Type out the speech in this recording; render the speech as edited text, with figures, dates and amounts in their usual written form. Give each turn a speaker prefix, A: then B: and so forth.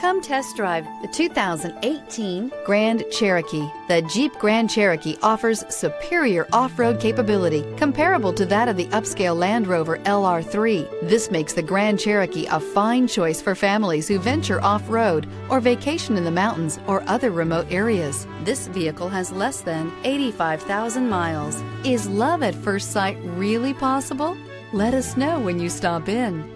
A: Come test drive the 2018 Grand Cherokee. The Jeep Grand Cherokee offers superior off-road capability comparable to that of the upscale Land Rover LR3. This makes the Grand Cherokee a fine choice for families who venture off-road or vacation in the mountains or other remote areas. This vehicle has less than 85,000 miles. Is love at first sight really possible? Let us know when you stop in.